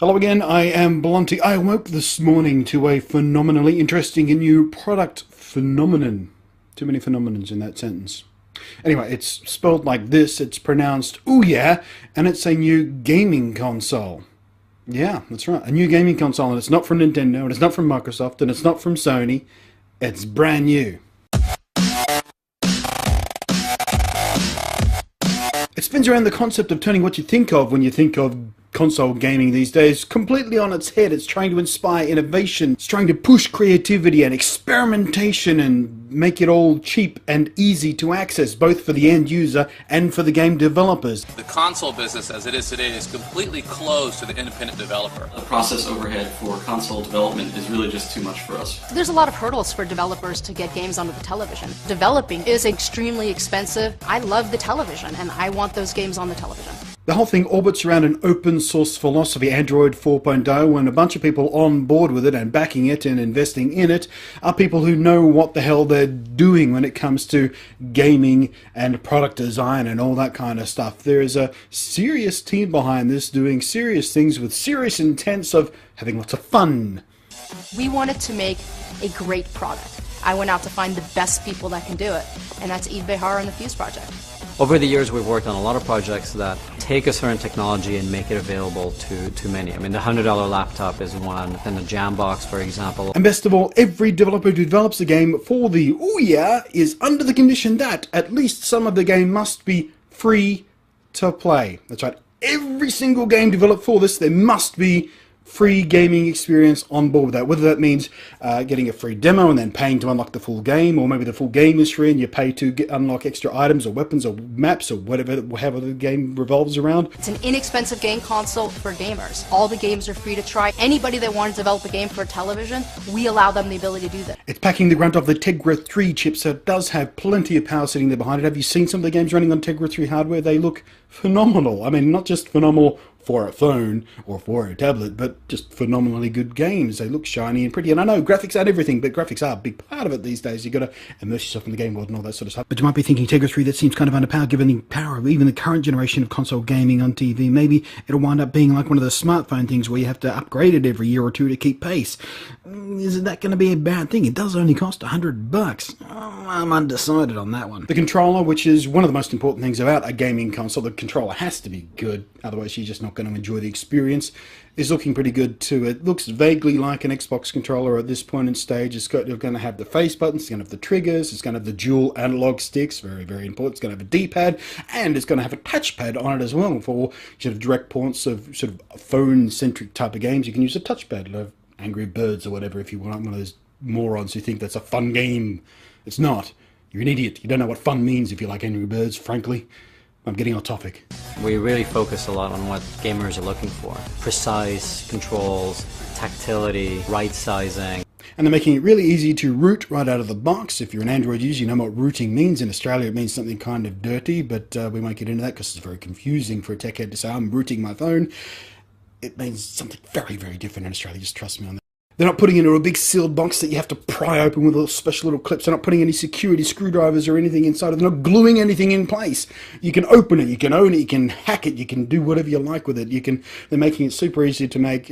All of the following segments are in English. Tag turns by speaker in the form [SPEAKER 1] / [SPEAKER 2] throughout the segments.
[SPEAKER 1] Hello again, I am Blunty. I awoke this morning to a phenomenally interesting and new product phenomenon. Too many phenomenons in that sentence. Anyway, it's spelled like this, it's pronounced OUYA, and it's a new gaming console. Yeah, that's right, a new gaming console, and it's not from Nintendo, and it's not from Microsoft, and it's not from Sony. It's brand new. It spins around the concept of turning what you think of when you think of console gaming these days completely on its head. It's trying to inspire innovation. It's trying to push creativity and experimentation and make it all cheap and easy to access, both for the end user and for the game developers.
[SPEAKER 2] The console business as it is today is completely closed to the independent developer.
[SPEAKER 3] The process overhead for console development is really just too much for us.
[SPEAKER 4] There's a lot of hurdles for developers to get games onto the television. Developing is extremely expensive. I love the television and I want those games on the television.
[SPEAKER 1] The whole thing orbits around an open source philosophy, Android 4.0, and a bunch of people on board with it and backing it and investing in it are people who know what the hell they're doing when it comes to gaming and product design and all that kind of stuff. There is a serious team behind this doing serious things with serious intents of having lots of fun.
[SPEAKER 4] We wanted to make a great product. I went out to find the best people that can do it, and that's Eve Behar and the Fuse Project.
[SPEAKER 5] Over the years, we've worked on a lot of projects that take a certain technology and make it available to many. I mean, the $100 laptop is one, and the Jambox, for example.
[SPEAKER 1] And best of all, every developer who develops a game for the OUYA is under the condition that at least some of the game must be free to play. That's right. Every single game developed for this, there must be free gaming experience on board with that, whether that means getting a free demo and then paying to unlock the full game, or maybe the full game is free and you pay to unlock extra items or weapons or maps or whatever, however the game revolves around.
[SPEAKER 4] It's an inexpensive game console for gamers. All the games are free to try. Anybody that wants to develop a game for television, we allow them the ability to do that.
[SPEAKER 1] It's packing the grunt of the Tegra 3 chip, so it does have plenty of power sitting there behind it. Have you seen some of the games running on Tegra 3 hardware? They look phenomenal. I mean, not just phenomenal for a phone or for a tablet, but just phenomenally good games. They look shiny and pretty, and I know graphics aren't everything, but graphics are a big part of it these days. You've got to immerse yourself in the game world and all that sort of stuff. But you might be thinking, Tegra 3, that seems kind of underpowered given the power of even the current generation of console gaming on TV. Maybe it'll wind up being like one of the smartphone things where you have to upgrade it every year or two to keep pace. Is that going to be a bad thing? It does only cost $100. Oh, I'm undecided on that one. The controller, which is one of the most important things about a gaming console, the controller has to be good, otherwise you're just not going to enjoy the experience, is looking pretty good too. It looks vaguely like an Xbox controller at this point in stage. It's going to have the face buttons, it's going to have the triggers, it's going to have the dual analog sticks, very, very important. It's going to have a D-pad, and it's going to have a touchpad on it as well for sort of direct ports of sort of phone-centric type of games. You can use a touchpad, like Angry Birds or whatever, if you want, one of those morons who think that's a fun game. It's not. You're an idiot. You don't know what fun means if you like Angry Birds, frankly. I'm getting off topic.
[SPEAKER 5] We really focus a lot on what gamers are looking for. Precise controls, tactility, right sizing.
[SPEAKER 1] And they're making it really easy to root right out of the box. If you're an Android user, you know what rooting means. In Australia, it means something kind of dirty, but we won't get into that because it's very confusing for a tech head to say, I'm rooting my phone. It means something very, very different in Australia. Just trust me on that. They're not putting it into a big sealed box that you have to pry open with little special little clips. They're not putting any security screwdrivers or anything inside it. They're not gluing anything in place. You can open it, you can own it, you can hack it, you can do whatever you like with it. They're making it super easy to make,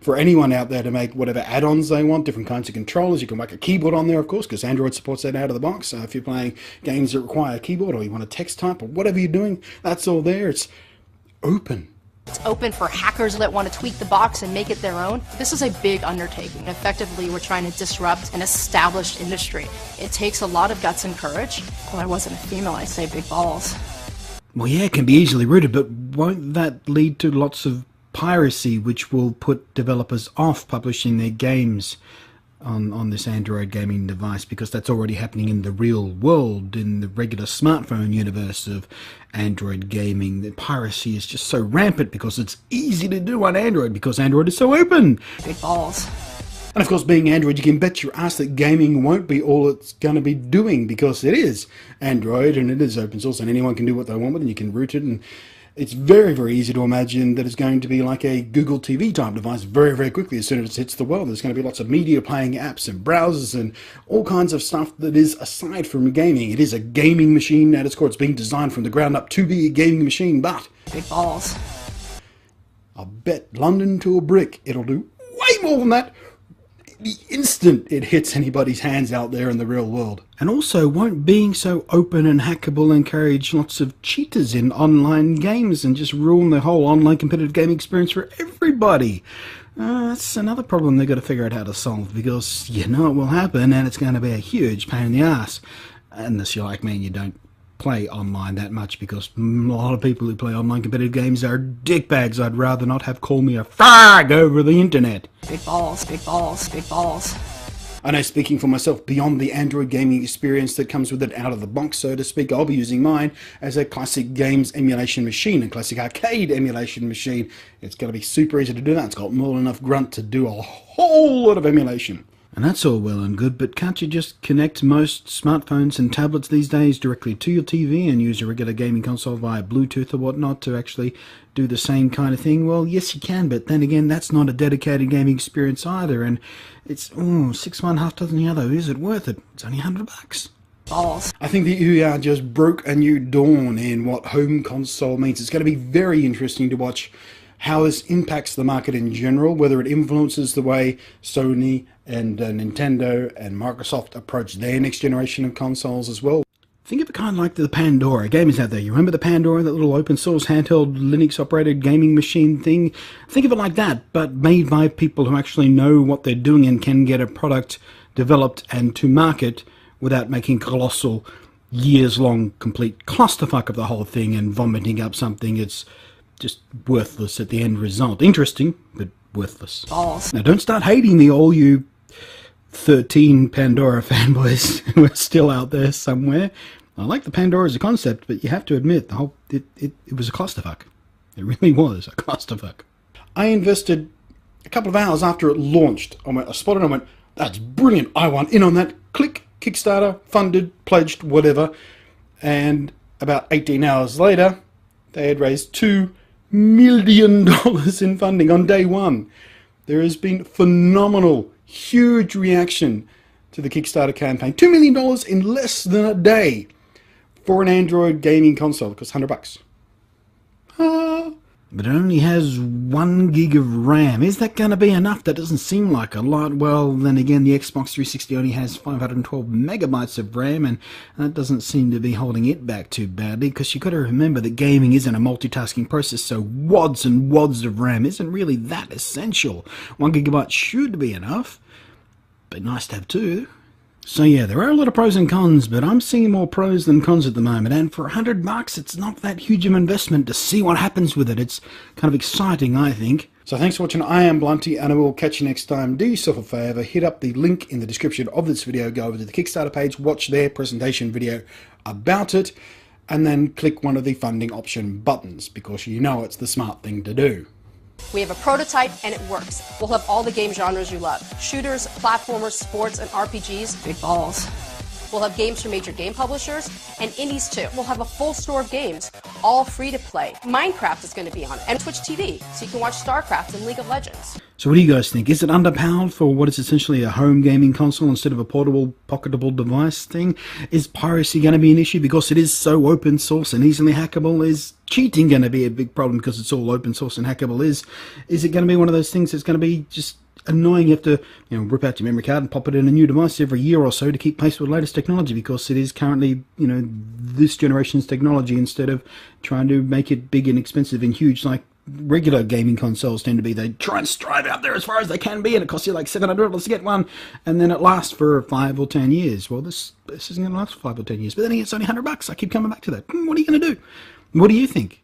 [SPEAKER 1] for anyone out there to make whatever add-ons they want, different kinds of controllers. You can make a keyboard on there, of course, because Android supports that out of the box. If you're playing games that require a keyboard or you want a text type or whatever you're doing, that's all there. It's open.
[SPEAKER 4] It's open for hackers that want to tweak the box and make it their own. This is a big undertaking. Effectively, we're trying to disrupt an established industry. It takes a lot of guts and courage. Well, I wasn't a female, I say big balls.
[SPEAKER 1] Well, yeah, it can be easily rooted, but won't that lead to lots of piracy, which will put developers off publishing their games on this Android gaming device, because that's already happening in the real world, in the regular smartphone universe of Android gaming. The piracy is just so rampant because it's easy to do on Android, because Android is so open.
[SPEAKER 4] Big balls.
[SPEAKER 1] And of course, being Android, you can bet your ass that gaming won't be all it's going to be doing, because it is Android and it is open source and anyone can do what they want with it and you can root it, and it's very, very easy to imagine that it's going to be like a Google TV type device very, very quickly as soon as it hits the world. There's going to be lots of media playing apps and browsers and all kinds of stuff that is aside from gaming. It is a gaming machine at its core. It's being designed from the ground up to be a gaming machine, but
[SPEAKER 4] Big balls.
[SPEAKER 1] I'll bet London to a brick it'll do way more than that the instant it hits anybody's hands out there in the real world. And also, won't being so open and hackable encourage lots of cheaters in online games and just ruin the whole online competitive gaming experience for everybody? That's another problem they've got to figure out how to solve, because you know it will happen and it's going to be a huge pain in the ass. Unless you're like me and you don't play online that much, because a lot of people who play online competitive games are dickbags I'd rather not have call me a fag over the internet.
[SPEAKER 4] Big balls, big balls, big balls.
[SPEAKER 1] I know, speaking for myself, beyond the Android gaming experience that comes with it out of the box, so to speak, I'll be using mine as a classic games emulation machine, a classic arcade emulation machine. It's going to be super easy to do that. It's got more than enough grunt to do a whole lot of emulation. And that's all well and good, but can't you just connect most smartphones and tablets these days directly to your TV and use a regular gaming console via Bluetooth or whatnot to actually do the same kind of thing? Well, yes you can, but then again, that's not a dedicated gaming experience either, and it's 6 one, half dozen the other. Is it worth it? It's only $100.
[SPEAKER 4] Balls.
[SPEAKER 1] I think the OUYA just broke a new dawn in what home console means. It's going to be very interesting to watch how this impacts the market in general, whether it influences the way Sony and Nintendo and Microsoft approach their next generation of consoles as well. Think of it kind of like the Pandora. Gamers out there, you remember the Pandora, that little open source handheld Linux operated gaming machine thing? Think of it like that, but made by people who actually know what they're doing and can get a product developed and to market without making colossal, years-long complete clusterfuck of the whole thing and vomiting up something it's just worthless at the end result. Interesting, but worthless.
[SPEAKER 4] Balls.
[SPEAKER 1] Now don't start hating me, all you 13 Pandora fanboys who are still out there somewhere. I like the Pandora as a concept, but you have to admit the whole it was a clusterfuck. It really was a clusterfuck. I invested a couple of hours after it launched. I spotted it and I went, that's brilliant, I want in on that. Click, Kickstarter, funded, pledged, whatever. And about 18 hours later, they had raised $2 million in funding on day one. There has been phenomenal, huge reaction to the Kickstarter campaign. $2 million in less than a day for an Android gaming console. It costs $100. But it only has 1 gig of RAM. Is that going to be enough? That doesn't seem like a lot. Well, then again, the Xbox 360 only has 512 megabytes of RAM, and that doesn't seem to be holding it back too badly, because you've got to remember that gaming isn't a multitasking process, so wads and wads of RAM isn't really that essential. 1 gigabyte should be enough, but nice to have 2. So yeah, there are a lot of pros and cons, but I'm seeing more pros than cons at the moment, and for $100 it's not that huge of an investment to see what happens with it. It's kind of exciting, I think. So thanks for watching. I am Blunty, and I will catch you next time. Do yourself a favour, hit up the link in the description of this video, go over to the Kickstarter page, watch their presentation video about it, and then click one of the funding option buttons, because you know it's the smart thing to do.
[SPEAKER 4] We have a prototype and it works. We'll have all the game genres you love. Shooters, platformers, sports, and RPGs. Big balls. We'll have games from major game publishers and indies too. We'll have a full store of games, all free to play. Minecraft is going to be on it, and Twitch TV, so you can watch StarCraft and League of Legends.
[SPEAKER 1] So what do you guys think? Is it underpowered for what is essentially a home gaming console instead of a portable, pocketable device thing? Is piracy going to be an issue because it is so open source and easily hackable? Is cheating going to be a big problem because it's all open source and hackable? Is it going to be one of those things that's going to be just annoying? You have to, rip out your memory card and pop it in a new device every year or so to keep pace with the latest technology, because it is currently, this generation's technology, instead of trying to make it big and expensive and huge like regular gaming consoles tend to be. They try and strive out there as far as they can be, and it costs you like $700 to get one, and then it lasts for 5 or 10 years. Well, this isn't going to last for 5 or 10 years, but then it's only $100. I keep coming back to that. What are you going to do? What do you think?